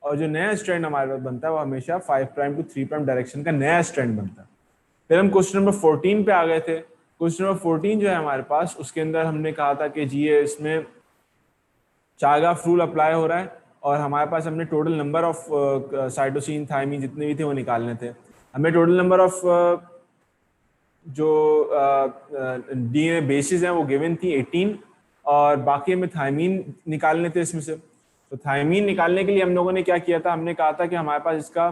और जो नया स्ट्रैंड हमारे पास बनता है वो हमेशा 5 प्राइम टू 3 प्राइम डायरेक्शन का नया स्ट्रैंड बनता है। फिर हम क्वेश्चन नंबर 14 पे आ गए थे। क्वेश्चन नंबर 14 जो है हमारे पास, उसके अंदर हमने कहा था कि जी ये इसमें चारग्राफ रूल अप्लाई हो रहा है और हमारे पास हमने total number of cytosine thymine जितने भी थे वो निकालने थे। हमें टोटल नंबर ऑफ जो डीएनए बेसिस हैं वो गिवन थी 18 और बाकी हमें थायमीन निकालने थे इसमें से। तो थायमीन निकालने के लिए हम लोगों ने क्या किया था, हमने कहा था कि हमारे पास इसका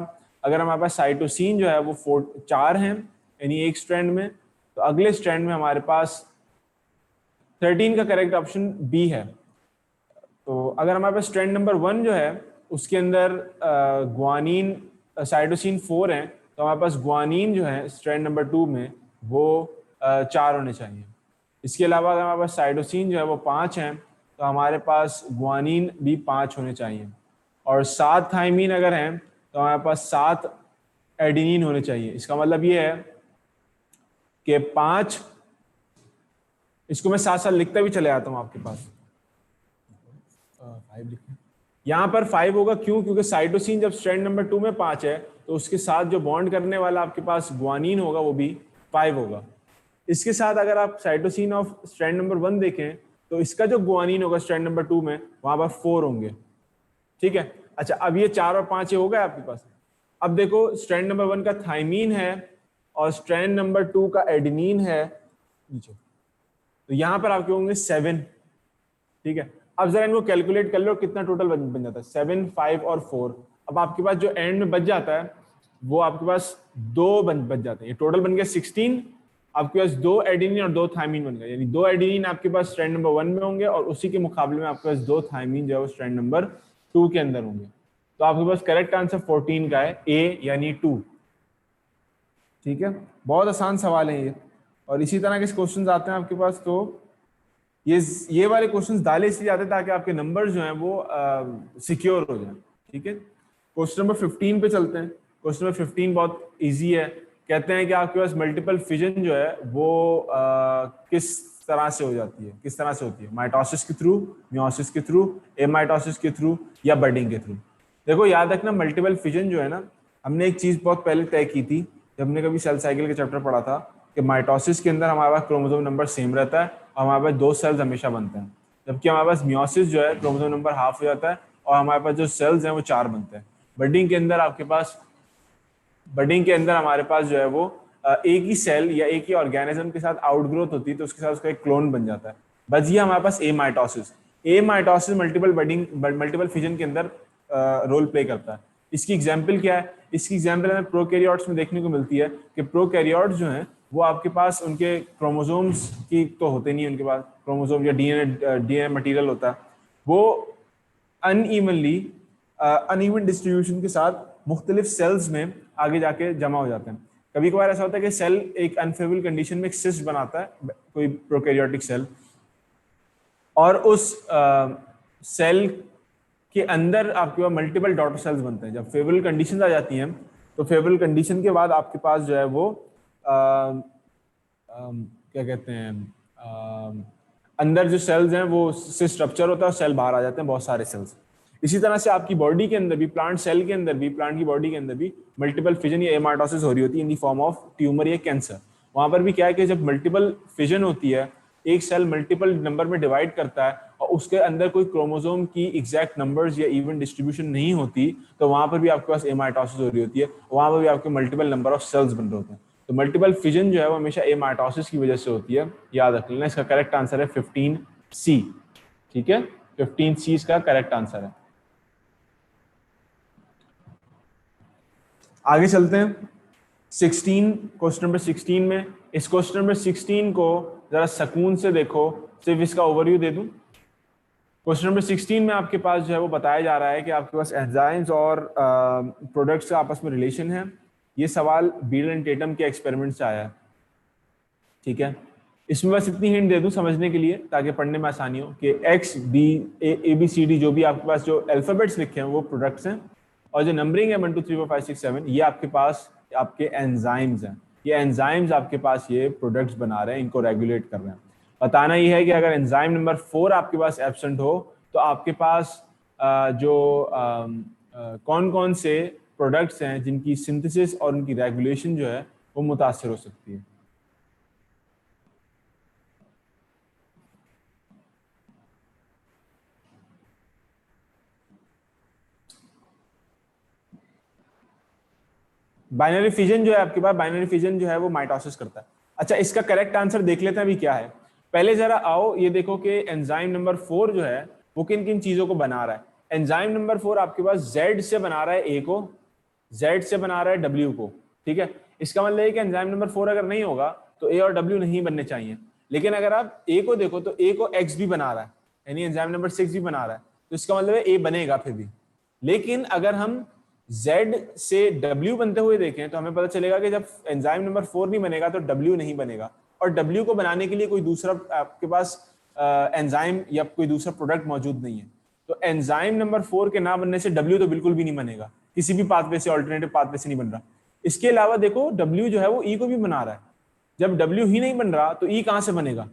अगर हमारे पास साइटोसिन जो है वो 4 हैं यानी एक स्ट्रैंड में, तो अगले स्ट्रैंड में हमारे पास 13 का करेक्ट ऑप्शन बी है। तो अगर हमारे पास स्ट्रैंड नंबर 1 जो है उसके अंदर ग्वानीन साइटोसिन 4 हैं, तो हमारे पास ग्वानीन जो है स्ट्रैंड नंबर 2 में वो 4 होने चाहिए। इसके अलावा अगर हमारे पास साइटोसिन जो है वो 5 हैं, तो हमारे पास ग्वानीन भी 5 होने चाहिए। और 7 थायमीन अगर हैं तो हमारे पास 7 एडिनिन होने चाहिए। इसका मतलब ये है कि 5, इसको मैं साथ साथ लिखता भी चले आता हूँ आपके पास। 5 लिखना, यहाँ पर 5 होगा, क्यों? क्योंकि साइटोसिन जब स्ट्रैंड नंबर 2 में 5 है तो उसके साथ जो बॉन्ड करने वाला आपके पास ग्वानीन होगा वो भी 5 होगा। इसके साथ अगर आप साइटोसिन ऑफ स्ट्रैंड नंबर 1 देखें तो इसका जो ग्वानीन होगा स्ट्रैंड नंबर 2 में वहां पर 4 होंगे। ठीक है, अच्छा अब ये 4 और 5 हो गए आपके पास। अब देखो स्ट्रैंड नंबर 1 का थायमीन है और स्ट्रैंड नंबर 2 का एडेनिन है नीचे, तो यहां पर आपके होंगे 7। ठीक है, अब जरा इनको कैलकुलेट कर लो कितना टोटल बन जाता है, 7, 5 और 4। अब आपके पास जो एंड में बच जाता है वो आपके पास 2 बच जाते हैं। ये टोटल बन गया 16। आपके पास 2 एडेनिन और 2 थायमीन बन गए, यानी 2 एडेनिन आपके पास स्ट्रैंड नंबर 1 में होंगे और उसी के मुकाबले में आपके पास 2 थायमीन जो है वो स्ट्रैंड नंबर 2 के अंदर होंगे। तो आपके पास करेक्ट आंसर 14 का है, ए यानी 2। ठीक है, बहुत आसान सवाल है ये। और इसी तरह के क्वेश्चन आते हैं आपके पास, तो ये वाले क्वेश्चंस डाले इसलिए आते हैं ताकि आपके नंबर जो हैं वो सिक्योर हो जाए। ठीक है, क्वेश्चन नंबर 15 पे चलते हैं। क्वेश्चन नंबर 15 बहुत इजी है। कहते हैं कि आपके पास मल्टीपल फिजन जो है वो किस तरह से हो जाती है, किस तरह से होती है, माइटोसिस के थ्रू, मियोसिस के थ्रू, एमाइटोसिस के थ्रू या बडिंग के थ्रू। देखो याद रखना, मल्टीपल फिजन जो है ना, हमने एक चीज बहुत पहले तय की थी जब हमने कभी सेल साइकिल के चैप्टर पढ़ा था कि माइटोसिस के अंदर हमारे पास क्रोमोसोम नंबर सेम रहता है और हमारे पास 2 सेल्स हमेशा बनते हैं, जबकि हमारे पास मियोसिस जो है क्रोमोसोम नंबर हाफ हो जाता है और हमारे पास जो सेल्स हैं वो 4 बनते हैं। बडिंग के अंदर आपके पास, बडिंग के अंदर हमारे पास जो है वो एक ही सेल या एक ही ऑर्गेनिज्म के साथ आउटग्रोथ होती है, तो उसके साथ उसका एक क्लोन बन जाता है। बस ये हमारे पास a mitosis multiple budding multiple fission के अंदर रोल प्ले करता है। इसकी एग्जाम्पल क्या है? इसकी एग्जाम्पल हमें प्रोकैरियोट्स में देखने को मिलती है कि प्रोकैरियोट्स जो हैं वो आपके पास उनके क्रोमोसोम्स की तो होते नहीं, उनके पास क्रोमोसोम या डीएनए मटेरियल होता है, वो अनइवनली अनइवन डिस्ट्रीब्यूशन के साथ मुख्तलिफ सेल्स में आगे जाके जमा हो जाते हैं। कभी कभार ऐसा होता है कि सेल एक अनफेवरेबल कंडीशन में एक सिस्ट बनाता है, कोई प्रोकैरियोटिक सेल, और उस सेल के अंदर आपके पास मल्टीपल डॉटर सेल्स बनते हैं। जब फेवरेबल कंडीशंस आ जाती हैं तो फेवरेबल कंडीशन के बाद आपके पास जो है वो क्या कहते हैं, अंदर जो सेल्स हैं वो से स्ट्रक्चर होता है और सेल बाहर आ जाते हैं, बहुत सारे सेल्स। इसी तरह से आपकी बॉडी के अंदर भी, प्लांट सेल के अंदर भी, प्लांट की बॉडी के अंदर भी मल्टीपल फिजन या एमाइटोसिस हो रही होती है इन दी फॉर्म ऑफ ट्यूमर या कैंसर। वहां पर भी क्या है कि जब मल्टीपल फिजन होती है, एक सेल मल्टीपल नंबर में डिवाइड करता है और उसके अंदर कोई क्रोमोसोम की एग्जैक्ट नंबर्स या इवन डिस्ट्रीब्यूशन नहीं होती, तो वहां पर भी आपके पास एमाइटोसिस हो रही होती है, वहां पर भी आपके मल्टीपल नंबर ऑफ सेल्स बन रहे होते हैं। तो मल्टीपल फिजन जो है वो हमेशा एमाइटोसिस की वजह से होती है, याद रख लेना। इसका करेक्ट आंसर है 15C। ठीक है, 15C इसका करेक्ट आंसर है। आगे चलते हैं 16, क्वेश्चन नंबर 16 में। इस क्वेश्चन नंबर 16 को जरा सुकून से देखो, सिर्फ इसका ओवरव्यू दे दूं। क्वेश्चन नंबर 16 में आपके पास जो है वो बताया जा रहा है कि आपके पास एंजाइम्स और प्रोडक्ट्स का आपस में रिलेशन है। ये सवाल बीडल एंड टेटम के एक्सपेरिमेंट से आया है। ठीक है, इसमें बस इतनी हिंट दे दूं समझने के लिए ताकि पढ़ने में आसानी हो कि X B A B C D जो भी आपके पास जो अल्फाबेट्स लिखे हैं वो प्रोडक्ट्स हैं, और जो नंबरिंग है 1 2 3 4 5 6 7 ये आपके पास आपके एंजाइम्स हैं। ये एंजाइम्स आपके पास ये प्रोडक्ट्स बना रहे हैं, इनको रेगुलेट कर रहे हैं। बताना ये है कि अगर एंजाइम नंबर 4 आपके पास एब्सेंट हो तो आपके पास जो कौन कौन से प्रोडक्ट्स हैं जिनकी सिंथेसिस और उनकी रेगुलेशन जो है वो मुतासर हो सकती है। बाइनरी फिजन जो है आपके पास, बाइनरी फिजन जो है वो माइटोसिस करता है। अच्छा, इसका करेक्ट आंसर देख लेते हैं अभी क्या है। पहले जरा आओ ये देखो कि एंजाइम नंबर 4 जो है वो किन किन चीजों को बना रहा है। एंजाइम नंबर 4 आपके पास जेड से बना रहा है ए को, जेड से बना रहा है डब्ल्यू को। ठीक है, इसका मतलब है कि एंजाइम नंबर 4 अगर नहीं होगा तो ए और डब्ल्यू नहीं बनने चाहिए। लेकिन अगर आप ए को देखो तो ए को एक्स भी बना रहा है, यानी एंजाइम नंबर 6 भी बना रहा है, तो इसका मतलब है ए बनेगा फिर भी। लेकिन अगर हम Z से W बनते हुए देखें तो हमें पता चलेगा कि जब एंजाइम नंबर 4 नहीं बनेगा तो W नहीं बनेगा, और W को बनाने के लिए कोई दूसरा आपके पास एंजाइम या कोई दूसरा प्रोडक्ट मौजूद नहीं है। तो एंजाइम नंबर 4 के ना बनने से W तो बिल्कुल भी नहीं बनेगा, किसी भी पाथवे से, ऑल्टरनेटिव पाथवे से नहीं बन रहा। इसके अलावा देखो W जो है वो E को भी बना रहा है। जब W ही नहीं बन रहा तो E कहां से बनेगा?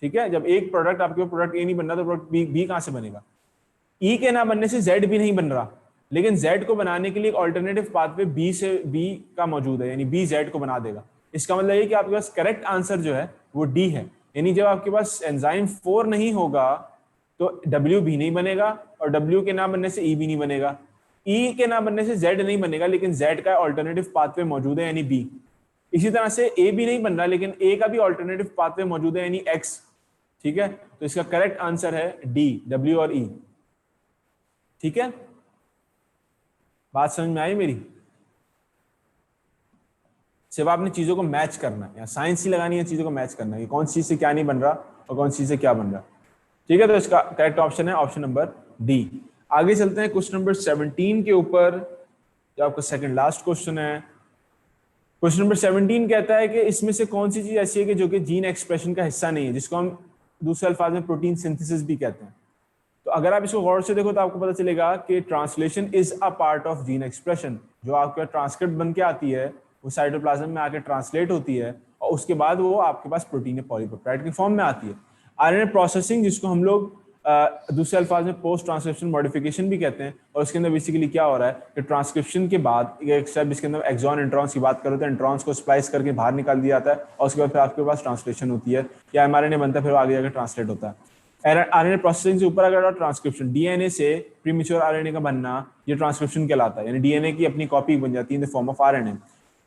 ठीक है, जब एक प्रोडक्ट आपके प्रोडक्ट ए नहीं बन रहा तो प्रोडक्ट बी कहां से बनेगा? ई के ना बनने से जेड भी नहीं बन रहा, लेकिन जेड को बनाने के लिए एक ऑल्टरनेटिव पाथवे बी से बी का मौजूद है, यानी बी जेड को बना देगा। इसका मतलब ये कि आपके पास करेक्ट आंसर जो है वो डी है। यानी जब आपके पास एंजाइम 4 नहीं होगा तो डब्ल्यू भी नहीं बनेगा, और डब्ल्यू के ना बनने से ई भी नहीं बनेगा, ई के ना बनने से जेड नहीं बनेगा, लेकिन जेड का ऑल्टरनेटिव पाथवे मौजूद है यानी बी। इसी तरह से ए भी नहीं बन रहा, लेकिन ए का भी ऑल्टरनेटिव पाथवे मौजूद है यानी एक्स। ठीक है, तो इसका करेक्ट आंसर है डी, डब्ल्यू और ई। ठीक है, बात समझ में आई मेरी? सिर्फ आपने चीजों को मैच करना है, या साइंस ही लगानी है, चीजों को मैच करना है कि कौन सी चीज से क्या नहीं बन रहा और कौन सी चीज से क्या बन रहा। ठीक है, तो इसका करेक्ट ऑप्शन है ऑप्शन नंबर डी। आगे चलते हैं क्वेश्चन नंबर 17 के ऊपर, जो आपका सेकंड लास्ट क्वेश्चन है। क्वेश्चन नंबर 17 कहता है कि इसमें से कौन सी चीज ऐसी है कि जो कि जीन एक्सप्रेशन का हिस्सा नहीं है, जिसको हम दूसरे अल्फाज में प्रोटीन सिंथेसिस भी कहते हैं। तो अगर आप इसको गौर से देखो तो आपको पता चलेगा कि translation is a part of gene expression. जो आपका ट्रांसक्रिप्ट बन के आती है वो साइटोप्लाज्म में आके ट्रांसलेट होती है, और उसके बाद वो आपके पास प्रोटीन या पॉलीपेप्टाइड की फॉर्म में आती है। आरएनए प्रोसेसिंग, जिसको हम लोग दूसरे अल्फाज में पोस्ट ट्रांसक्रिप्शन मॉडिफिकेशन भी कहते हैं, और इसके अंदर बेसिकली क्या हो रहा है कि ट्रांसक्रिप्शन के बाद एक स्टेप जिसके अंदर एक्सॉन इंट्रॉन्स की बात करो तो इंट्रॉन्स को स्प्लाइस करके बाहर निकाल दिया जाता है, और उसके बाद फिर आपके पास ट्रांसलेशन होती है या एमआरएनए बनता है, फिर आगे जाकर ट्रांसलेट होता है। आरएनए प्रोसेसिंग से ऊपर अगर ट्रांसक्रिप्शन, डीएनए से प्रीमेच्योर आरएनए का बनना, ये ट्रांसक्रिप्शन कहलाता है, यानी डीएनए की अपनी कॉपी बन जाती है in the form of RNA.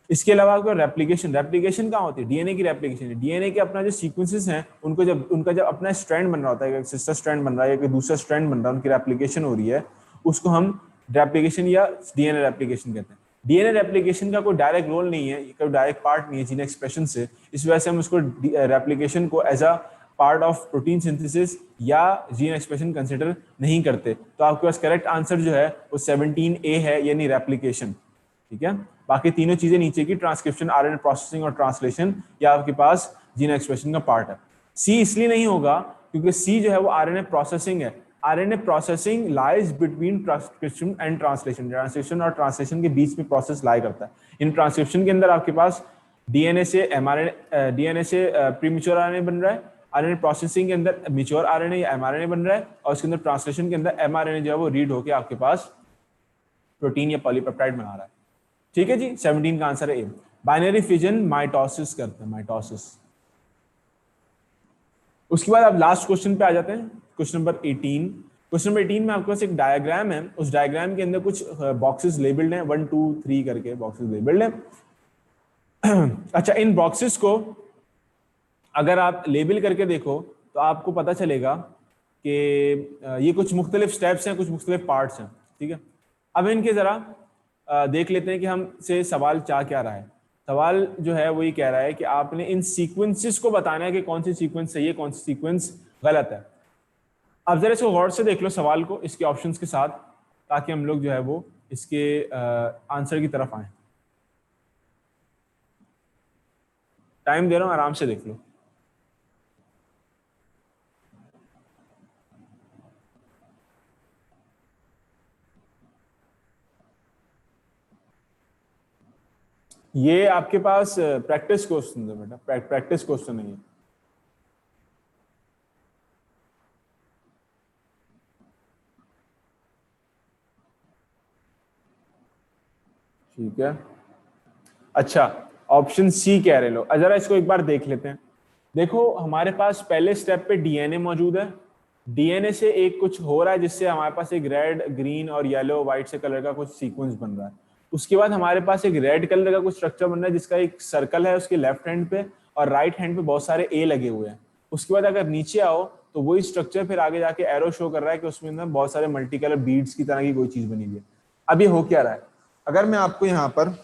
इसके अलावा आपको रेप्लिकेशन, रेप्लिकेशन कहाँ होती है? डीएनए की रेप्लिकेशन। डीएनए के अपना जो सीक्वेंसेस हैं उनको जब उनका जब अपना स्ट्रैंड बन रहा होता है, सिस्टर स्ट्रैंड बन रहा है या दूसरा स्ट्रैंड बन रहा है, उनकी रेप्लिकेशन हो रही है, उसको हम रेप्लिकेशन या डीएनए रेप्लिकेशन कहते हैं। डीएनए रेप्लिकेशन का कोई डायरेक्ट रोल नहीं है, कोई डायरेक्ट पार्ट नहीं है जीन एक्सप्रेशन से, इस वजह से हम उसको रेप्लिकेशन को as a part of protein synthesis या जीन एक्सप्रेशन कंसिडर नहीं करते। तो आपके पास करेक्ट आंसर जो है वो 17A है, यानी रेप्लिकेशन। ठीक है, बाकी तीनों चीजें नीचे की, ट्रांसक्रिप्शन, आरएनए प्रोसेसिंग और ट्रांसलेशन, या आपके पास जीन एक्सप्रेशन का पार्ट है। सी इसलिए नहीं होगा क्योंकि सी जो है वो आरएनए प्रोसेसिंग है। RNA processing lies between transcription and translation, transcription और ट्रांसलेशन के बीच में प्रोसेस लाई करता है। इन ट्रांसक्रिप्शन के अंदर आपके पास डीएनए से एमआरएनए, डीएनए से प्रीमेच्योर आरएनए बन रहा है, आरएनए प्रोसेसिंग के अंदर मेच्योर आरएनए या एमआरएनए बन रहा है, और उसके अंदर ट्रांसलेशन के अंदर एमआरएनए जो है वो रीड होकर आपके पास प्रोटीन या पॉलीपेप्टाइड बना रहा है। ठीक है जी, 17 का आंसर है ए। बाइनरी फिजन माइटोसिस करते हैं, माइटोसिस। उसके बाद आप लास्ट क्वेश्चन पे आ जाते हैं, क्वेश्चन नंबर 18। क्वेश्चन नंबर 18 में आपके पास एक डायग्राम है, उस डायग्राम के अंदर कुछ बॉक्सेस लेबल्ड हैं, 1 2 3 करके बॉक्सेस लेबल्ड हैं। अच्छा, इन बॉक्सेस को अगर आप लेबल करके देखो तो आपको पता चलेगा कि ये कुछ मुख्तलिफ स्टेप्स हैं, कुछ मुख्तलिफ पार्ट्स हैं। ठीक है, अब इनके जरा देख लेते हैं कि हमसे सवाल चाह क्या रहा है। सवाल जो है वो ये कह रहा है कि आपने इन सीक्वेंसेस को बताना है कि कौन सी सीक्वेंस सही है, कौन सी सीक्वेंस गलत है। अब जरा इसको गौर से देख लो सवाल को, इसके ऑप्शंस के साथ, ताकि हम लोग जो है वो इसके आंसर की तरफ आए। टाइम दे रहा हूं, आराम से देख लो। ये आपके पास प्रैक्टिस क्वेश्चन है बेटा, प्रैक्टिस क्वेश्चन है ये। ठीक है, अच्छा ऑप्शन सी कह रहे लोग, जरा इसको एक बार देख लेते हैं। देखो हमारे पास पहले स्टेप पे डीएनए मौजूद है, डीएनए से एक कुछ हो रहा है जिससे हमारे पास एक रेड ग्रीन और येलो व्हाइट से कलर का कुछ सीक्वेंस बन रहा है। उसके बाद हमारे पास एक रेड कलर का कुछ स्ट्रक्चर बन रहा है जिसका एक सर्कल है उसके लेफ्ट हैंड पे और राइट हैंड पे बहुत सारे ए लगे हुए हैं। उसके बाद अगर नीचे आओ तो वही स्ट्रक्चर फिर आगे जाके एरो शो कर रहा है कि उसमें ना बहुत सारे मल्टी कलर बीड्स की तरह की कोई चीज बनी हुई है। अब ये हो क्या रहा है, अगर मैं आपको यहाँ पर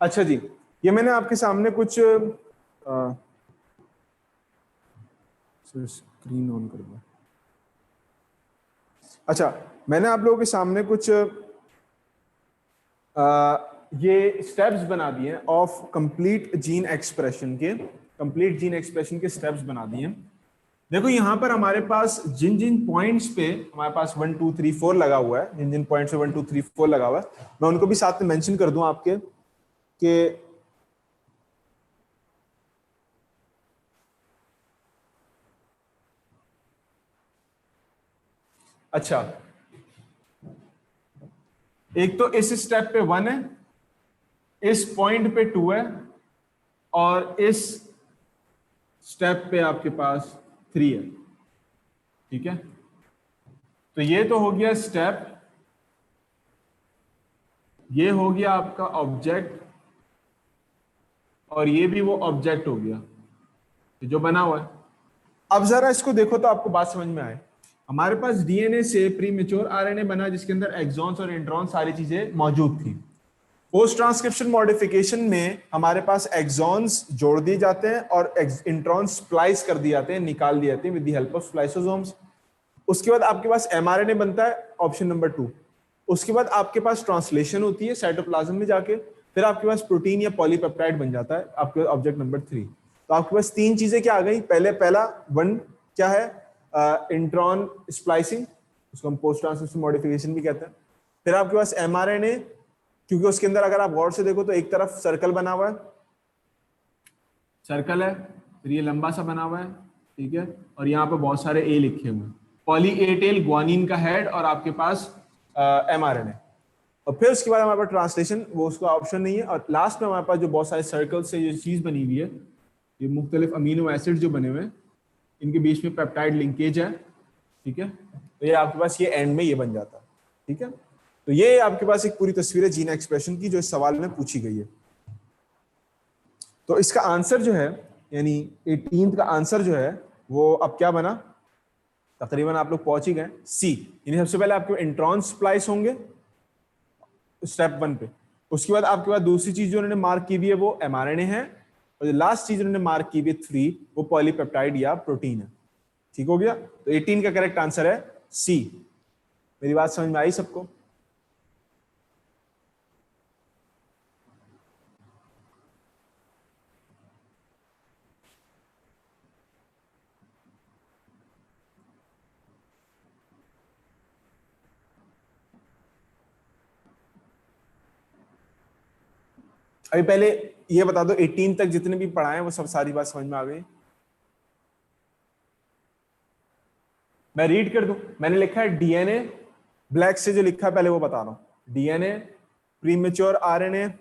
अच्छा जी, ये मैंने आपके सामने कुछ स्क्रीन ऑन कर दूं। अच्छा, मैंने आप लोगों के सामने कुछ ये स्टेप्स बना दिए ऑफ कंप्लीट जीन एक्सप्रेशन के, कंप्लीट जीन एक्सप्रेशन के स्टेप्स बना दिए। देखो यहाँ पर हमारे पास जिन जिन पॉइंट्स पे हमारे पास 1 2 3 4 लगा हुआ है, जिन जिन पॉइंट्स पे 1 2 3 4 लगा हुआ है, मैं उनको भी साथ में मेंशन कर दूं आपके कि अच्छा, एक तो इस स्टेप पे 1 है, इस पॉइंट पे 2 है और इस स्टेप पे आपके पास 3 है। ठीक है, तो ये तो हो गया स्टेप, ये हो गया आपका ऑब्जेक्ट और ये भी वो ऑब्जेक्ट हो गया जो बना हुआ है। अब जरा इसको देखो तो आपको बात समझ में आए। हमारे पास डीएनए से प्री मेच्योर आरएनए बना जिसके अंदर एक्सॉन्स और इंट्रॉन सारी चीजें मौजूद थी। पोस्ट ट्रांसक्रिप्शन मॉडिफिकेशन में हमारे पास एक्सॉन्स जोड़ दिए जाते हैं और इंट्रॉन स्प्लाइस कर दिए जाते हैं, निकाल दिए जाते हैं विद द हेल्प ऑफ स्प्लाइसोसोम्स। उसके बाद आपके पास एमआरएनए बनता है, ऑप्शन नंबर 2। उसके बाद आपके पास ट्रांसलेशन होती है साइटोप्लाज्म में जाके, फिर आपके पास प्रोटीन या पॉलीपेप्टाइड बन जाता है, आपके ऑब्जेक्ट नंबर 3। तो आपके पास 3 चीजें क्या आ गई, पहला 1 क्या है, इंट्रॉन स्प्लाइसिंग, उसको हम पोस्ट ट्रांसक्रिप्शन मॉडिफिकेशन भी कहते हैं। फिर आपके पास एमआरएनए, क्योंकि उसके अंदर अगर आप गौर से देखो तो एक तरफ सर्कल बना हुआ है, सर्कल है, फिर ये लंबा सा बना हुआ है, ठीक है, और यहाँ पे बहुत सारे ए लिखे हुए हैं, पॉली ए टेल ग्वानिन का हेड और आपके पास एमआरएनए। और फिर उसके बाद हमारे पास ट्रांसलेशन, वो उसका ऑप्शन नहीं है। और लास्ट में हमारे पास जो बहुत सारे सर्कल से जो चीज बनी हुई है, ये मुख्तलिफ अमीनो एसिड जो बने हुए हैं, इनके बीच में पेप्टाइड लिंकेज है, ठीक है, तो ये आपके पास ये एंड में ये बन जाता है। ठीक है, तो ये आपके पास एक पूरी तस्वीर है जीन एक्सप्रेशन की जो इस सवाल में पूछी गई है। तो इसका आंसर जो है, यानी 18th का आंसर जो है वो अब क्या बना, तकरीबन आप लोग पहुंच ही गए, सी। यानी सबसे पहले आपके इंट्रॉन स्प्लाइस होंगे स्टेप 1 पे, उसके बाद आपके पास दूसरी चीज जो उन्होंने मार्क की हुई है वो एमआरएनए है, और जो लास्ट चीज उन्होंने मार्क की हुई है 3, वो पॉलीपेप्टाइड या प्रोटीन है। ठीक हो गया, तो 18 का करेक्ट आंसर है सी। मेरी बात समझ में आई सबको? अभी पहले ये बता दो 18 तक जितने भी पढ़ाए वो सब सारी बात समझ में आ गई? मैं रीड कर दूं, मैंने लिखा है डीएनए, ब्लैक से जो लिखा है पहले वो बता रहा हूं। डीएनए, प्रीमेच्योर आरएनए,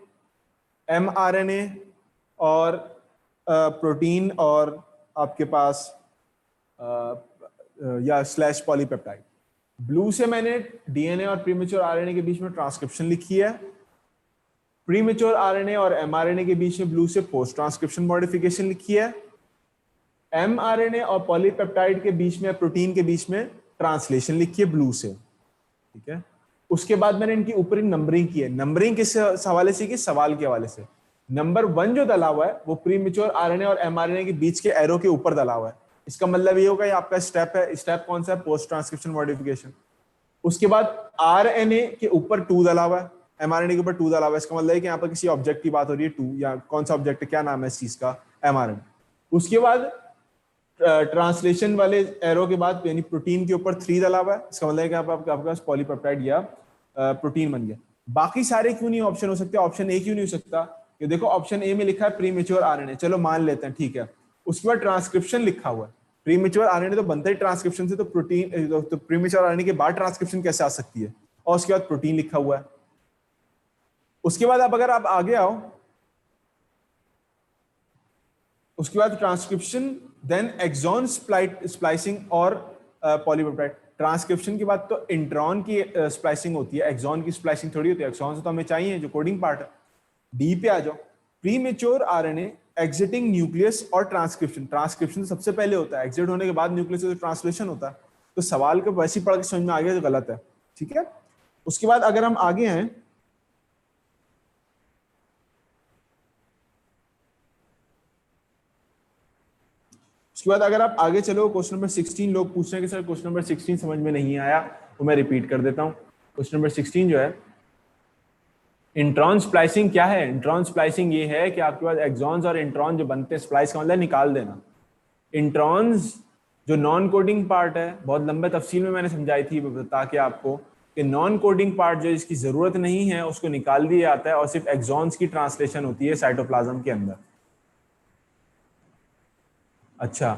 एमआरएनए और प्रोटीन और आपके पास या स्लैश पॉलीपेप्टाइड। ब्लू से मैंने डीएनए और प्रीमेच्योर आरएनए के बीच में ट्रांसक्रिप्शन लिखी है। प्रीमेच्योर आरएनए और एमआरएनए के बीच में ब्लू से पोस्ट ट्रांसक्रिप्शन मॉडिफिकेशन लिखी है। एमआरएनए और पॉलीपेप्टाइड के बीच में, प्रोटीन के बीच में ट्रांसलेशन लिखी है ब्लू से, ठीक है। उसके बाद मैंने इनकी ऊपर नंबरिंग की है। नंबरिंग किस हवाले से की? सवाल के हवाले से। नंबर 1 जो डला हुआ है वो प्रीमेच्योर आरएनए और एमआरएनए के बीच के एरो के ऊपर डला हुआ है। इसका मतलब ये होगा ये आपका स्टेप है। स्टेप कौन सा है? Post transcription modification. उसके बाद आरएनए के ऊपर 2 डला हुआ है, एमआरएनए के ऊपर 2 डला हुआ है। इसका मतलब है कि यहाँ पर किसी ऑब्जेक्ट की बात हो रही है, 2 या कौन सा ऑब्जेक्ट है, क्या नाम है इस चीज का? एमआरएनए। उसके बाद ट्रांसलेशन वाले एरो के बाद यानी प्रोटीन के ऊपर 3 डला हुआ है। इसका मतलब है कि आपके पास पॉलीपेप्टाइड या प्रोटीन बन गया। बाकी सारे क्यों नहीं ऑप्शन हो सकते? ऑप्शन ए क्यों नहीं हो सकता? कि देखो ऑप्शन ए में लिखा है प्रीमेच्योर आरएनए, चलो मान लेते हैं, ठीक है। उसके बाद ट्रांसक्रिप्शन लिखा हुआ है। प्रीमेच्योर आरएनए तो बनता ही ट्रांसक्रिप्शन से, तो प्रोटीन तो प्रीमेच्योर आरएनए के बाद ट्रांसक्रिप्शन कैसे आ सकती है? और उसके बाद प्रोटीन लिखा हुआ है। उसके बाद अब अगर आप आगे आओ, उसके बाद ट्रांसक्रिप्शन, देन एक्सॉन स्प्लाइसिंग और पॉलीपेप्टाइड। ट्रांसक्रिप्शन के बाद तो इंट्रॉन की स्प्लाइसिंग होती है, एक्सॉन की स्प्लाइसिंग थोड़ी होती है। एक्सॉन से तो हमें चाहिए जो कोडिंग पार्ट है। डी पे आ जाओ, प्रीमेच्योर आरएनए एग्जिटिंग न्यूक्लियस और ट्रांसक्रिप्शन। ट्रांसक्रिप्शन सबसे पहले होता है, एग्जिट होने के बाद न्यूक्लियस से ट्रांसलेशन होता है। तो सवाल को वैसे ही पढ़ के समझ में आ गया जो गलत है, ठीक है। उसके बाद अगर हम आगे हैं, उसके बाद अगर आप आगे चलो, क्वेश्चन नंबर 16 लोग पूछ रहे हैं कि सर क्वेश्चन नंबर 16 समझ में नहीं आया, तो मैं रिपीट कर देता हूं। क्वेश्चन नंबर 16 जो है, इंट्रॉन स्प्लाइसिंग क्या है? इंट्रॉन स्प्लाइसिंग ये है कि आपके पास एक्सॉन्स और इंट्रॉन जो बनते हैं, स्प्लाइस का मतलब निकाल देना। इंट्रॉन्स जो नॉन कोडिंग पार्ट है, बहुत लंबे तफसील में मैंने समझाई थी ताकि आपको कि नॉन कोडिंग पार्ट जो इसकी जरूरत नहीं है उसको निकाल दिया जाता है और सिर्फ एक्सॉन्स की ट्रांसलेशन होती है साइटोप्लाज्म के अंदर। अच्छा,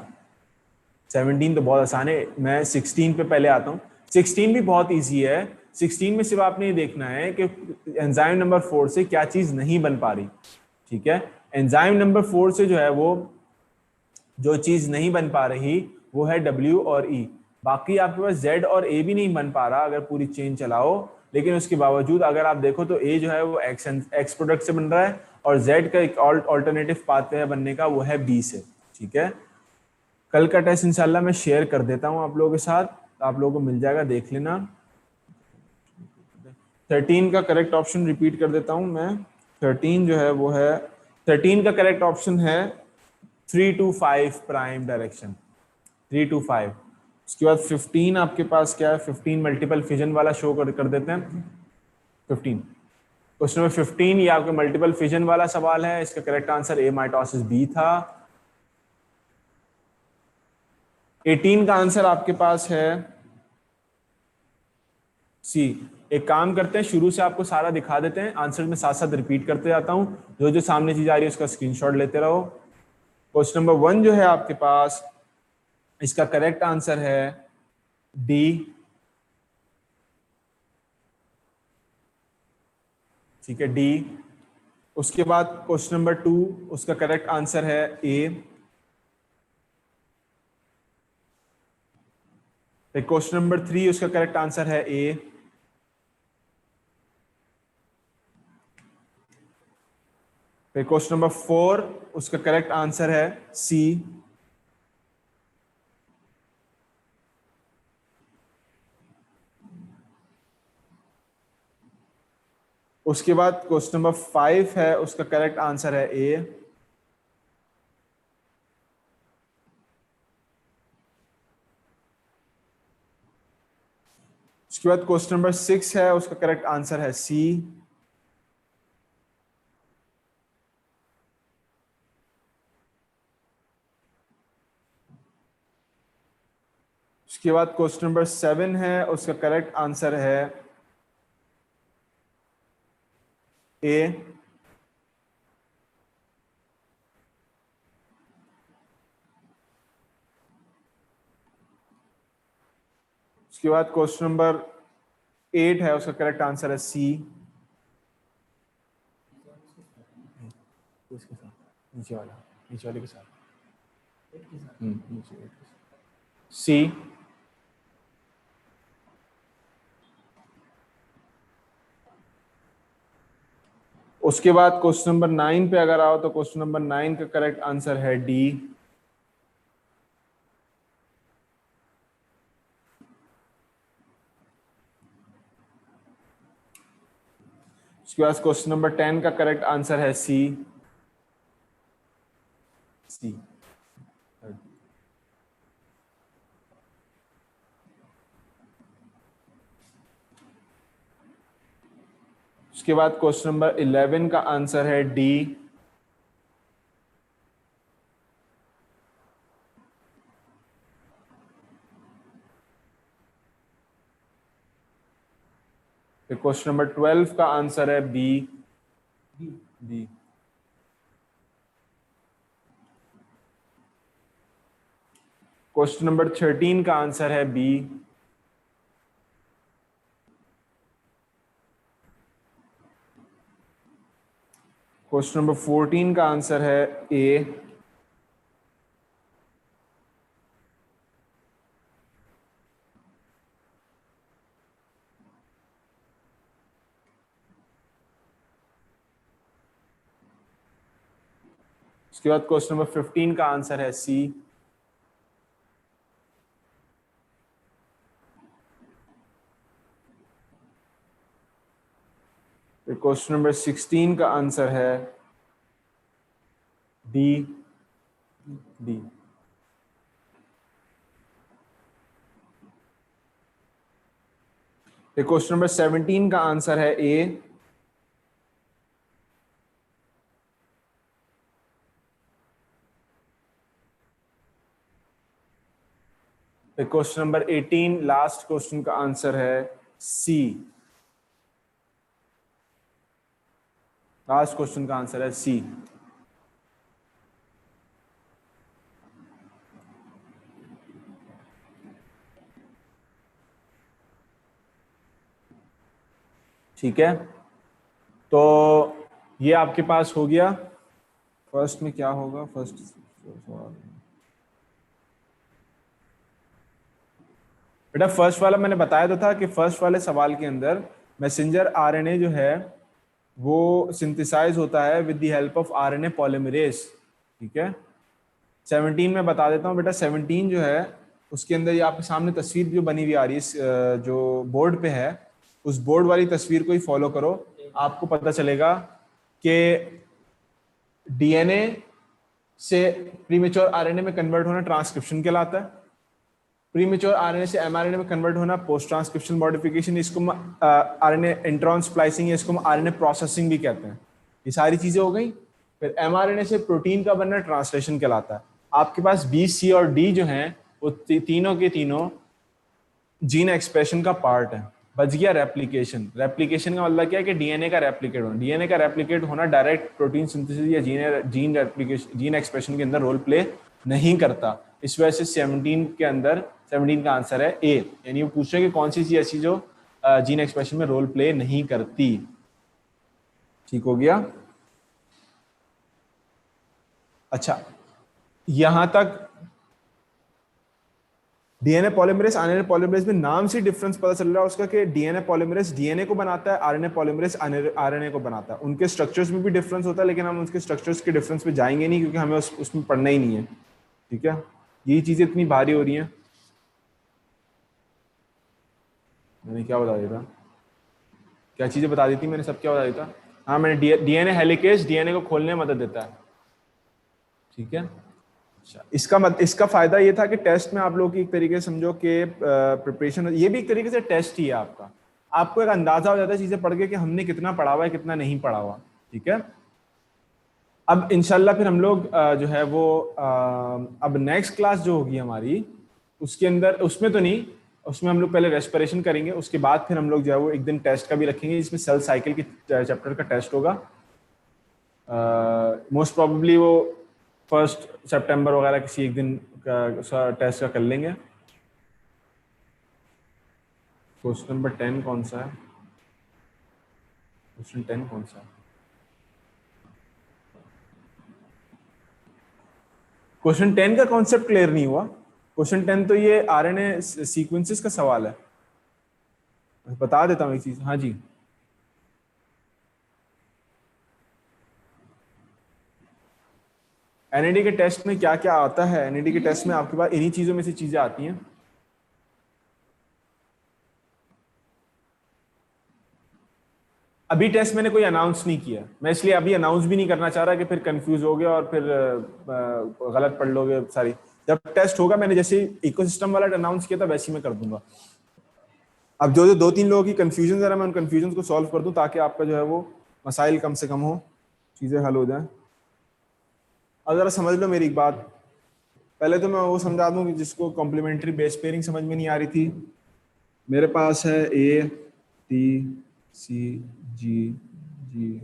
17 तो बहुत आसान है, मैं 16 पे पहले आता हूँ। 16 भी बहुत इजी है। 16 में सिर्फ आपने ये देखना है कि एंजाइम नंबर 4 से क्या चीज नहीं बन पा रही, ठीक है। एंजाइम नंबर 4 से जो है वो जो चीज नहीं बन पा रही वो है W और E। बाकी आपके पास Z और A भी नहीं बन पा रहा अगर पूरी चेन चलाओ, लेकिन उसके बावजूद अगर आप देखो तो A जो है वो X प्रोडक्ट से बन रहा है और Z का एक ऑल्टरनेटिव पाथवे है बनने का, वो है B से, ठीक है। कल का टेस्ट इंशाल्लाह मैं शेयर कर देता हूं आप लोगों के साथ, आप लोगों को मिल जाएगा, देख लेना। 13 का करेक्ट ऑप्शन रिपीट कर देता हूं मैं। 13 जो है वो है, 13 का करेक्ट ऑप्शन है 3 to 5 प्राइम डायरेक्शन, 3 to 5। उसके बाद 15 आपके पास क्या है? 15 मल्टीपल फिजन वाला शो कर देते हैं। 15 क्वेश्चन नंबर 15 ये आपके मल्टीपल फिजन वाला सवाल है। इसका correct answer A mitosis B था। 18 का आंसर आपके पास है सी। एक काम करते हैं, शुरू से आपको सारा दिखा देते हैं, आंसर में साथ साथ रिपीट करते जाता हूं, जो जो सामने चीज आ रही है उसका स्क्रीनशॉट लेते रहो। क्वेश्चन नंबर 1 जो है आपके पास, इसका करेक्ट आंसर है डी, ठीक है, डी। उसके बाद क्वेश्चन नंबर 2, उसका करेक्ट आंसर है ए। क्वेश्चन नंबर 3 उसका करेक्ट आंसर है ए। क्वेश्चन नंबर 4 उसका करेक्ट आंसर है सी। उसके बाद क्वेश्चन नंबर 5 है, उसका करेक्ट आंसर है ए। उसके बाद क्वेश्चन नंबर 6 है, उसका करेक्ट आंसर है सी। उसके बाद क्वेश्चन नंबर 7 है, उसका करेक्ट आंसर है ए। उसके बाद क्वेश्चन नंबर 8 है, उसका करेक्ट आंसर है सी। इसके साथ नीचे वाला, नीचे वाले के साथ नीचे सी। उसके बाद क्वेश्चन नंबर 9 पे अगर आओ तो क्वेश्चन नंबर 9 का करेक्ट आंसर है डी। उसके बाद क्वेश्चन नंबर 10 का करेक्ट आंसर है सी। सी। उसके बाद क्वेश्चन नंबर 11 का आंसर है डी। क्वेश्चन नंबर 12 का आंसर है बी। बी। क्वेश्चन नंबर 13 का आंसर है बी। क्वेश्चन नंबर 14 का आंसर है ए। उसके बाद क्वेश्चन नंबर 15 का आंसर है सी। क्वेश्चन नंबर 16 का आंसर है डी। डी। क्वेश्चन नंबर 17 का आंसर है ए। क्वेश्चन नंबर 18 लास्ट क्वेश्चन का आंसर है सी। लास्ट क्वेश्चन का आंसर है सी। ठीक है, तो ये आपके पास हो गया। फर्स्ट में क्या होगा? फर्स्ट बेटा, फर्स्ट वाला मैंने बताया तो था कि फर्स्ट वाले सवाल के अंदर मैसेंजर आरएनए जो है वो सिंथेसाइज होता है with the help of RNA polymerase. ठीक है, 17 में बता देता हूँ बेटा। 17 जो है उसके अंदर ये आपके सामने तस्वीर जो बनी हुई आ रही है जो बोर्ड पे है, उस बोर्ड वाली तस्वीर को ही फॉलो करो। आपको पता चलेगा कि डीएनए से प्रीमेच्योर आरएनए में कन्वर्ट होना ट्रांसक्रिप्शन कहलाता है। प्रीमेच्योर आरएनए से एमआरएनए में कन्वर्ट होना पोस्ट ट्रांसक्रिप्शन मॉडिफिकेशन, इसको आरएनए इंट्रॉन स्प्लाइसिंग, इसको आरएनए प्रोसेसिंग भी कहते हैं। ये सारी चीजें हो गई। फिर एमआरएनए से प्रोटीन का बनना ट्रांसलेशन कहलाता है। आपके पास बी, सी और डी जो हैं वो तीनों के तीनों जीन एक्सप्रेशन का पार्ट है। बच गया रेप्लिकेशन। रेप्लिकेशन का मतलब क्या है कि डीएनए का रेप्लिकेट होना। डीएनए का रेप्लिकेट होना डायरेक्ट प्रोटीन सिंथेसिस या जीन रेप्लिकेशन, जीन एक्सप्रेशन के अंदर रोल प्ले नहीं करता। इस वजह से 17 के अंदर 17 का आंसर है ए। यानी वो पूछ रहे हैं कि कौन सी चीज ऐसी जो जीन एक्सप्रेशन में रोल प्ले नहीं करती। ठीक हो गया? अच्छा, यहां तक डीएनए पॉलीमरेज आरएनए पॉलीमरेज में नाम से डिफरेंस पता चल रहा है उसका कि डीएनए पॉलीमरेज डीएनए को बनाता है, आरएनए पॉलीमरेज आरएनए को बनाता है। उनके स्ट्रक्चर्स में भी डिफरेंस होता है, लेकिन हम उसके स्ट्रक्चर्स के डिफरेंस पे जाएंगे नहीं क्योंकि हमें उसमें पढ़ना ही नहीं है। ठीक है, यही चीजें इतनी भारी हो रही हैं। मैंने क्या बता दिया था? क्या चीजें बता दी थी मैंने? सब क्या बता दिया था? हाँ, मैंने डीएनए हेलिकेज डीएनए को खोलने में मदद देता है। ठीक है, इसका फायदा ये था कि टेस्ट में आप लोग की एक तरीके से समझो कि प्रिपरेशन, ये भी एक तरीके से टेस्ट ही है आपका। आपको एक अंदाजा हो जाता है चीजें पढ़ के कि हमने कितना पढ़ा हुआ है, कितना नहीं पढ़ा हुआ। ठीक है, अब इंशाल्लाह फिर हम लोग जो है वो अब नेक्स्ट क्लास जो होगी हमारी उसके अंदर, उसमें तो नहीं, उसमें हम लोग पहले रेस्पिरेशन करेंगे, उसके बाद फिर हम लोग जो है वो एक दिन टेस्ट का भी रखेंगे जिसमें सेल साइकिल की चैप्टर का टेस्ट होगा। मोस्ट प्रोबेबली वो 1 सितंबर वगैरह किसी एक दिन का टेस्ट का कर लेंगे। क्वेश्चन नंबर 10 कौन सा है? क्वेश्चन 10 कौन सा है? क्वेश्चन 10 का कॉन्सेप्ट क्लियर नहीं हुआ। क्वेश्चन 10 तो ये आरएनए सीक्वेंसेस का सवाल है। बता देता हूँ एक चीज। हाँ जी, एनएडी के टेस्ट में क्या क्या आता है? एनएडी के टेस्ट में आपके पास इन्हीं चीजों में से चीजें आती हैं। अभी टेस्ट मैंने कोई अनाउंस नहीं किया, मैं इसलिए अभी अनाउंस भी नहीं करना चाह रहा कि फिर कंफ्यूज हो गया और फिर गलत पढ़ लोगे सारी। जब टेस्ट होगा, मैंने जैसे इकोसिस्टम वाला अनाउंस किया था वैसे ही मैं कर दूंगा। अब जो जो 2-3 लोगों की कंफ्यूजन है, मैं उन कंफ्यूजन को सॉल्व कर दूं ताकि आपका जो है वो मसाइल कम से कम हो, चीजें हल हो जाए। अब जरा समझ लो मेरी एक बात। पहले तो मैं वो समझा दूं कि जिसको कॉम्प्लीमेंट्री बेस पेयरिंग समझ में नहीं आ रही थी। मेरे पास है ए टी सी जी जी,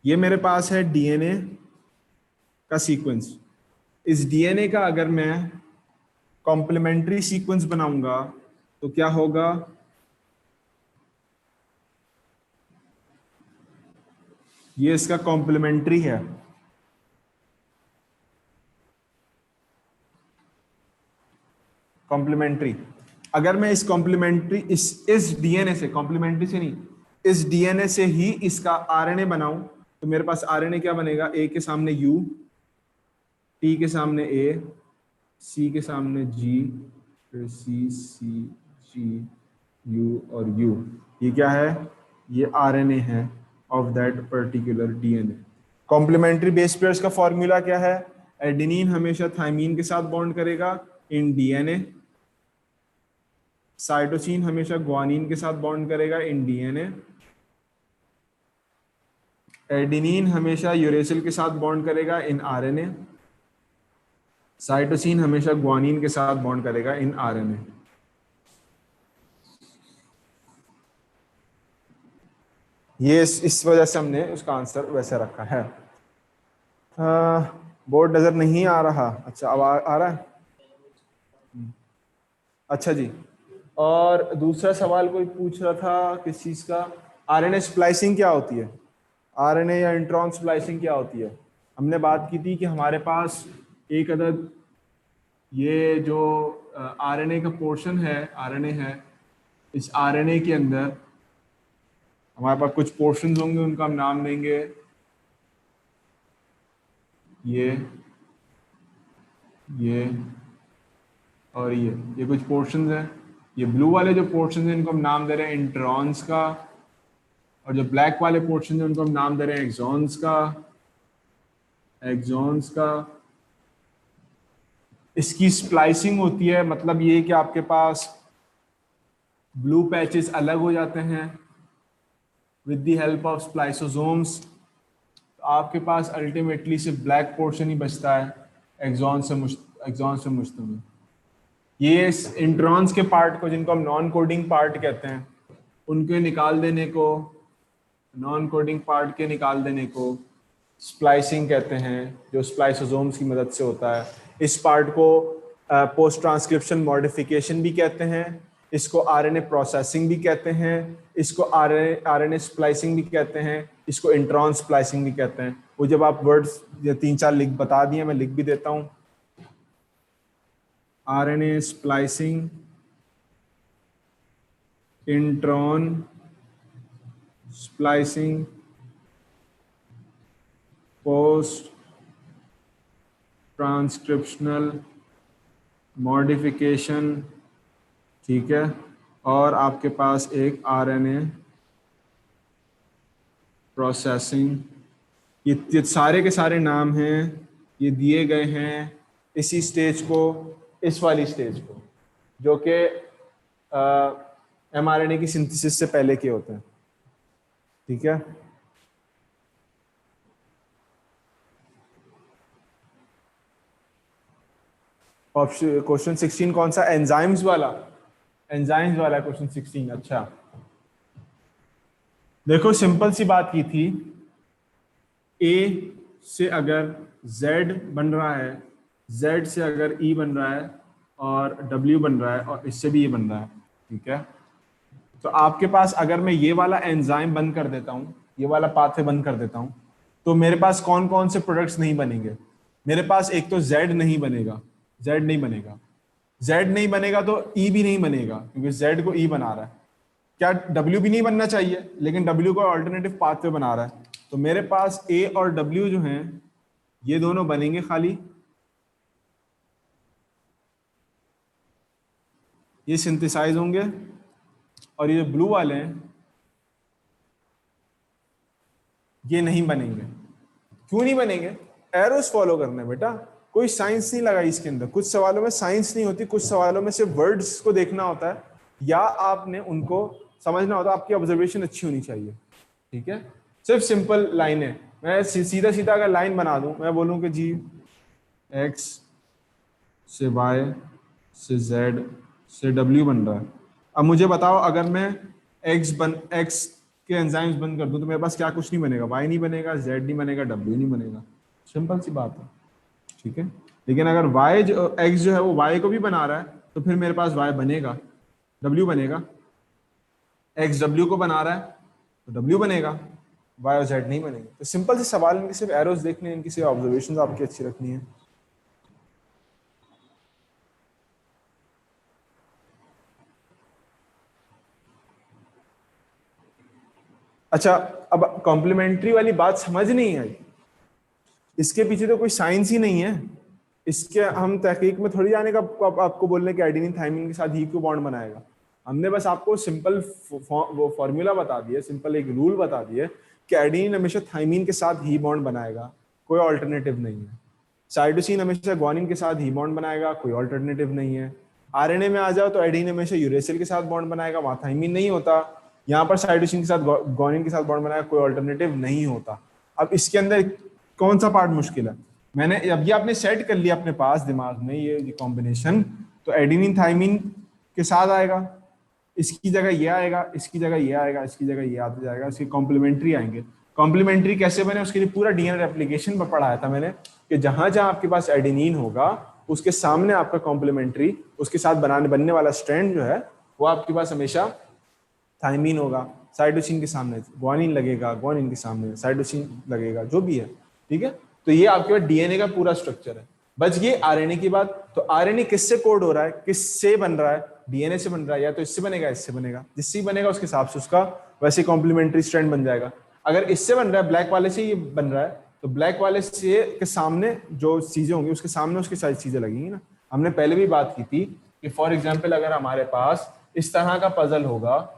ये मेरे पास है डीएनए का सीक्वेंस। इस डीएनए का अगर मैं कॉम्प्लीमेंट्री सीक्वेंस बनाऊंगा तो क्या होगा? ये इसका कॉम्प्लीमेंट्री है। कॉम्प्लीमेंट्री, अगर मैं इस कॉम्प्लीमेंट्री इस डीएनए से, कॉम्प्लीमेंट्री से नहीं, इस डीएनए से ही इसका आरएनए बनाऊं तो मेरे पास आरएनए क्या बनेगा? ए के सामने यू, टी के सामने ए, सी के सामने जी, फिर सी सी जी यू और यू। ये क्या है? ये आरएनए है of that particular DNA. Complementary base pairs का फॉर्मूला क्या है? एडेनिन हमेशा थाइमीन के साथ बॉन्ड करेगा इन डीएनए, साइटोसिन हमेशा ग्वानिन के साथ बॉन्ड करेगा इन डीएनए, एडेनिन हमेशा यूरेसिल के साथ बॉन्ड करेगा इन आरएनए, साइटोसिन हमेशा ग्वानिन के साथ बॉन्ड करेगा इन आरएनए। ये इस वजह से हमने उसका आंसर वैसे रखा है। बोर्ड नजर नहीं आ रहा? अच्छा, अब आ रहा है। अच्छा जी, और दूसरा सवाल कोई पूछ रहा था किस चीज का? आरएनए स्प्लाइसिंग क्या होती है? आरएनए या इंट्रॉन स्प्लाइसिंग क्या होती है? हमने बात की थी कि हमारे पास एक अदद ये जो आरएनए का पोर्शन है, आरएनए है, इस आरएनए के अंदर हमारे पास कुछ पोर्शंस होंगे, उनका हम नाम देंगे ये और ये कुछ पोर्शंस हैं। ये ब्लू वाले जो पोर्शंस हैं इनको हम नाम दे रहे हैं इंट्रॉन्स का, और जो ब्लैक वाले पोर्शन हैं उनको हम नाम दे रहे हैं एक्सॉन्स का। इसकी स्प्लाइसिंग होती है, मतलब ये कि आपके पास ब्लू पैचेस अलग हो जाते हैं विद द हेल्प ऑफ स्प्लाइसोसोम्स। आपके पास अल्टीमेटली सिर्फ ब्लैक पोर्शन ही बचता है एक्सॉन से मुश्तमिल। ये इंट्रॉन्स के पार्ट को, जिनको हम नॉन कोडिंग पार्ट कहते हैं, उनके निकाल देने को, नॉन कोडिंग पार्ट के निकाल देने को स्प्लाइसिंग कहते हैं, जो स्प्लाइसोसोम्स की मदद से होता है। इस पार्ट को पोस्ट ट्रांसक्रिप्शन मॉडिफिकेशन भी कहते हैं, इसको आरएनए प्रोसेसिंग भी कहते हैं, इसको आरएनए स्प्लाइसिंग भी कहते हैं, इसको इंट्रॉन स्प्लाइसिंग भी कहते हैं। वो जब आप वर्ड्स 3-4 लिख बता दिए, मैं लिख भी देता हूँ। RNA splicing, intron splicing, post transcriptional modification, ठीक है, और आपके पास एक आरएनए प्रोसेसिंग। ये सारे के सारे नाम हैं, ये दिए गए हैं इसी स्टेज को, इस वाली स्टेज को, जो कि एमआरएनए की सिंथेसिस से पहले के होते हैं। ठीक है, ऑप्शन क्वेश्चन 16 कौन सा? एंजाइम्स वाला, एंजाइम्स वाला क्वेश्चन 16। अच्छा, देखो सिंपल सी बात की थी, ए से अगर Z बन रहा है, Z से अगर E बन रहा है, और W बन रहा है और इससे भी ये बन रहा है, ठीक है। तो आपके पास अगर मैं ये वाला एंजाइम बंद कर देता हूँ, ये वाला पाथवे बंद कर देता हूँ, तो मेरे पास कौन कौन से प्रोडक्ट्स नहीं बनेंगे? मेरे पास एक तो Z नहीं बनेगा, Z नहीं बनेगा, Z नहीं बनेगा तो E भी नहीं बनेगा क्योंकि Z को E बना रहा है। क्या W भी नहीं बनना चाहिए? लेकिन W को ऑल्टरनेटिव पाथवे बना रहा है। तो मेरे पास A और W जो हैं ये दोनों बनेंगे खाली, ये सिंथेसाइज होंगे, और ये जो ब्लू वाले हैं ये नहीं बनेंगे। क्यों नहीं बनेंगे? एरोस फॉलो करने बेटा, कोई साइंस नहीं लगाई इसके अंदर। कुछ सवालों में साइंस नहीं होती, कुछ सवालों में सिर्फ वर्ड्स को देखना होता है या आपने उनको समझना होता है। आपकी ऑब्जर्वेशन अच्छी होनी चाहिए, ठीक है। सिर्फ सिंपल लाइन है। मैं सीधा सीधा अगर लाइन बना दूं, मैं बोलूं कि जी एक्स से वाई से जेड से डब्ल्यू बन रहा है। अब मुझे बताओ, अगर मैं एक्स के एंजाइम्स बंद कर दूं तो मेरे पास क्या कुछ नहीं बनेगा? वाई नहीं बनेगा, जेड नहीं बनेगा, डब्ल्यू नहीं बनेगा। सिंपल सी बात है, ठीक है। लेकिन अगर वाई जो एक्स जो है वो वाई को भी बना रहा है तो फिर मेरे पास वाई बनेगा, डब्ल्यू बनेगा। एक्स डब्ल्यू को बना रहा है तो डब्ल्यू बनेगा, वाई और जेड नहीं बनेगा। तो सिंपल से सवाल, इनके सिर्फ एरोस देखने हैं, इनकी सिर्फ ऑब्जर्वेशन आपकी अच्छी रखनी है। अच्छा, अब कॉम्प्लीमेंट्री वाली बात समझ नहीं आई। इसके पीछे तो कोई साइंस ही नहीं है। इसके हम तहकीक में थोड़ी जाने का आपको बोलने के एडेनिन थाइमिन के साथ ही क्यों बॉन्ड बनाएगा। हमने बस आपको सिंपल वो फॉर्मूला बता दिया, सिंपल एक रूल बता दिया कि एडेनिन हमेशा थाइमिन के साथ ही बॉन्ड बनाएगा, कोई ऑल्टरनेटिव नहीं है। साइटोसिन हमेशा ग्वानिन के साथ ही बॉन्ड बनाएगा, कोई ऑल्टरनेटिव नहीं है। आरएनए में आ जाओ तो एडेनिन हमेशा यूरेसिल के साथ बॉन्ड बनाएगा, वहां थाइमिन नहीं होता। यहाँ पर साइटोसिन के साथ ग्वानिन के साथ बॉन्ड बनाएगा, कोई ऑल्टरनेटिव नहीं होता। अब इसके अंदर कौन सा पार्ट मुश्किल है? मैंने अब ये आपने सेट कर लिया अपने पास दिमाग में, ये कॉम्बिनेशन, तो एडेनिन थाइमिन के साथ आएगा, इसकी जगह ये आएगा, इसकी जगह ये आएगा, इसकी जगह ये आता जाएगा, इसके कॉम्प्लीमेंट्री आएंगे। कॉम्प्लीमेंट्री कैसे बने उसके लिए पूरा डीएनए रेप्लिकेशन में पढ़ाया था मैंने कि जहां जहां आपके पास एडेनिन होगा उसके सामने आपका कॉम्प्लीमेंट्री, उसके साथ बनने वाला स्ट्रैंड जो है वो आपके पास हमेशा थाइमिन होगा। साइटोसिन के सामने ग्वानिन लगेगा, ग्वानिन के सामने साइटोसिन लगेगा, जो भी है, ठीक है। तो ये आपके पास डीएनए का पूरा स्ट्रक्चर है। बच गई आरएनए की बात। तो आरएनए किससे कोड हो रहा है, किससे बन रहा है? डीएनए से बन रहा है, या तो इससे बनेगा, इससे बनेगा। जिससे बनेगा उसके हिसाब से उसका वैसे कॉम्प्लीमेंट्री स्ट्रैंड बन जाएगा। अगर इससे बन रहा है, ब्लैक वाले से ये बन रहा है, तो ब्लैक वाले से के सामने जो चीजें होंगी उसके सामने उसकी सारी चीजें लगेंगी ना। हमने पहले भी बात की थी कि फॉर एग्जाम्पल अगर हमारे पास इस तरह का पजल होगा,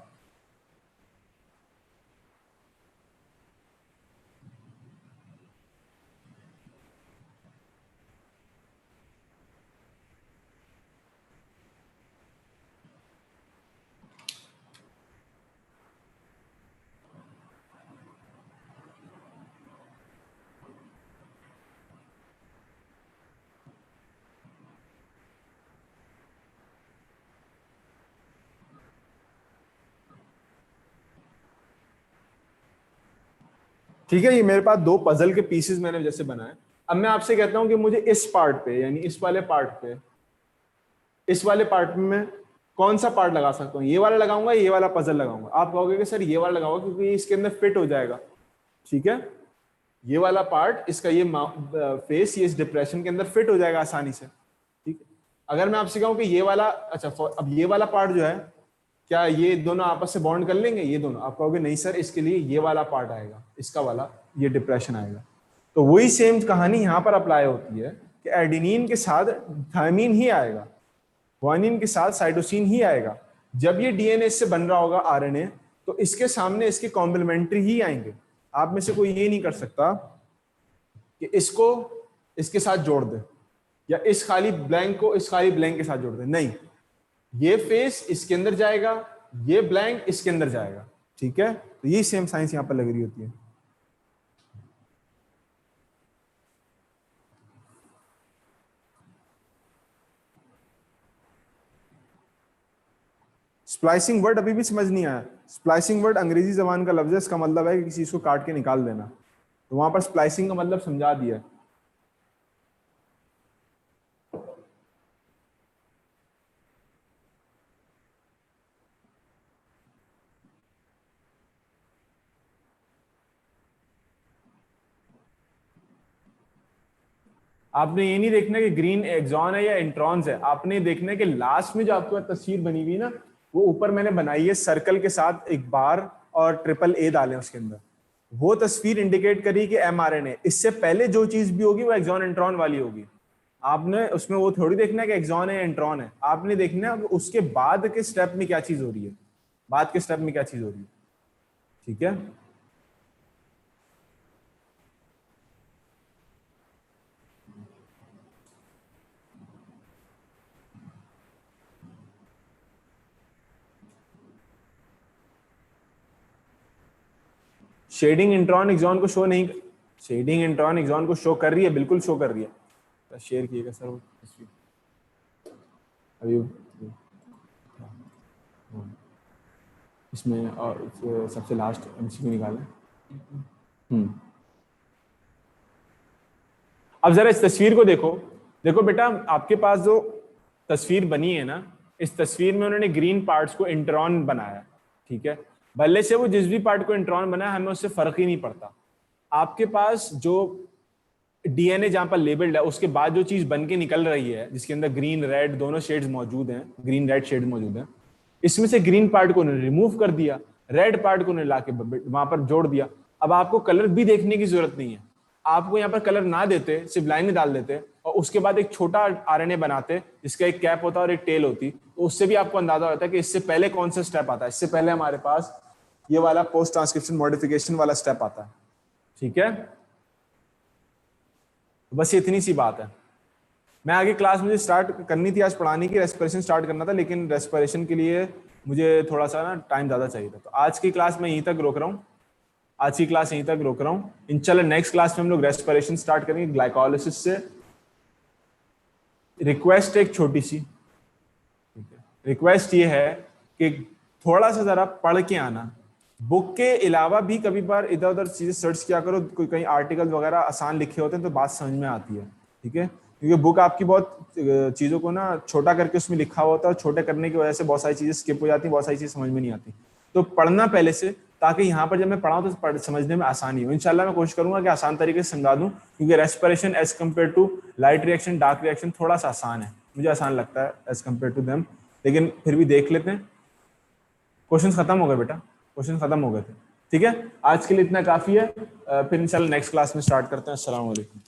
ठीक है। ये मेरे पास दो पजल के पीसेस मैंने जैसे बनाए। अब मैं आपसे कहता हूं कि मुझे इस पार्ट पे, यानी इस वाले पार्ट पे, इस वाले पार्ट में मैं कौन सा पार्ट लगा सकता हूँ? ये वाला लगाऊंगा, ये वाला पजल लगाऊंगा? आप कहोगे कि सर ये वाला लगाओगे क्योंकि इसके अंदर फिट हो जाएगा, ठीक है। ये वाला पार्ट, इसका ये फेस, ये इस डिप्रेशन के अंदर फिट हो जाएगा आसानी से, ठीक है। अगर मैं आपसे कहूँ कि ये वाला, अच्छा अब ये वाला पार्ट जो है, क्या ये दोनों आपस से बॉन्ड कर लेंगे? ये दोनों, आप कहोगे नहीं सर, इसके लिए ये वाला पार्ट आएगा, इसका वाला ये डिप्रेशन आएगा। तो वही सेम कहानी यहां पर अप्लाई होती है कि एडेनिन के साथ थायमिन ही आएगा, ग्वानिन के साथ साइटोसिन ही आएगा। जब ये डीएनए से बन रहा होगा आरएनए, तो इसके सामने इसके कॉम्प्लीमेंट्री ही आएंगे। आप में से कोई ये नहीं कर सकता कि इसको इसके साथ जोड़ दे, या इस खाली ब्लैंक को इस खाली ब्लैंक के साथ जोड़ दे। नहीं, ये फेस इसके अंदर जाएगा, ये ब्लैंक इसके अंदर जाएगा, ठीक है। तो यही सेम साइंस यहां पर लग रही होती है। स्प्लाइसिंग वर्ड अभी भी समझ नहीं आया। स्प्लाइसिंग वर्ड अंग्रेजी जबान का लफ्ज है, इसका मतलब है कि किसी चीज को काट के निकाल देना। तो वहां पर स्प्लाइसिंग का मतलब समझा दिया। आपने ये नहीं देखना कि ग्रीन एक्सॉन है या इंट्रॉन्स है, आपने देखना है कि लास्ट में जो आपके पास तस्वीर बनी हुई है ना, वो ऊपर मैंने बनाई है सर्कल के साथ एक बार और ट्रिपल ए डाले उसके अंदर, वो तस्वीर इंडिकेट करी कि mRNA। इससे पहले जो चीज भी होगी वो एक्सॉन इंट्रॉन वाली होगी। आपने उसमें वो थोड़ी देखना है कि एक्सॉन है या इंट्रॉन है, आपने देखना है उसके बाद के स्टेप में क्या चीज हो रही है, बाद के स्टेप में क्या चीज हो रही है। ठीक है, शेडिंग इंट्रॉन एक्सॉन को शो नहीं, शेडिंग इंट्रॉन एक्सॉन को शो कर रही है, बिल्कुल शो कर रही है। शेयर किएगा सर वो तस्वीर अभी इसमें, और सबसे लास्ट एमसीक्यू निकाला। अब जरा इस तस्वीर को देखो, देखो बेटा आपके पास जो तस्वीर बनी है ना, इस तस्वीर में उन्होंने ग्रीन पार्ट्स को इंट्रॉन बनाया, ठीक है। भले से वो जिस भी पार्ट को इंट्रॉन बनाया हमें उससे फर्क ही नहीं पड़ता। आपके पास जो डीएनए जहां पर लेबल्ड है उसके बाद जो चीज बन के निकल रही है, जिसके अंदर ग्रीन रेड दोनों शेड्स मौजूद हैं, ग्रीन रेड शेड मौजूद हैं, इसमें से ग्रीन पार्ट को उन्होंने रिमूव कर दिया, रेड पार्ट को उन्होंने लाके वहां पर जोड़ दिया। अब आपको कलर भी देखने की जरूरत नहीं है, आपको यहाँ पर कलर ना देते, सिर्फ लाइनें डाल देते और उसके बाद एक छोटा आरएनए बनाते जिसका एक कैप होता और एक टेल होती, तो उससे भी आपको अंदाजा होता है कि इससे पहले कौन सा स्टेप आता है। इससे पहले हमारे पास ये वाला पोस्ट ट्रांसक्रिप्शन मॉडिफिकेशन वाला स्टेप आता है, ठीक है। बस ये इतनी सी बात है। मैं आगे क्लास मुझे स्टार्ट करनी थी आज पढ़ाने की, रेस्पिरेशन स्टार्ट करना था, लेकिन रेस्पिरेशन के लिए मुझे थोड़ा सा ना टाइम ज़्यादा चाहिए था, तो आज की क्लास मैं यहीं तक रोक रहा हूँ, आज की क्लास यहीं तक रोक रहा हूँ। इंशाल्लाह नेक्स्ट क्लास में हम लोग रेस्पिरेशन स्टार्ट करेंगे ग्लाइकोलिसिस से। रिक्वेस्ट एक छोटी सी, रिक्वेस्ट ये है कि थोड़ा सा ज़रा पढ़ के आना, बुक के अलावा भी कभी बार इधर उधर चीज़ें सर्च किया करो, कोई कहीं आर्टिकल वगैरह आसान लिखे होते हैं तो बात समझ में आती है, ठीक है। क्योंकि बुक आपकी बहुत चीज़ों को ना छोटा करके उसमें लिखा होता है, और छोटे करने की वजह से बहुत सारी चीज़ें स्किप हो जाती हैं, बहुत सारी चीज़ें समझ में नहीं आती। तो पढ़ना पहले से, ताकि यहाँ पर जब मैं पढ़ाऊँ तो समझने में आसानी हो। इंशाल्लाह मैं कोशिश करूंगा कि आसान तरीके से समझा दूँ, क्योंकि respiration as compare to light reaction dark reaction थोड़ा सा आसान है, मुझे आसान लगता है एज कम्पेयर टू देम, लेकिन फिर भी देख लेते हैं। क्वेश्चन खत्म हो गए बेटा, क्वेश्चन खत्म हो गए थे, ठीक है। आज के लिए इतना काफी है, फिर इंशाल्लाह नेक्स्ट क्लास में स्टार्ट करते हैं। अस्सलाम वालेकुम।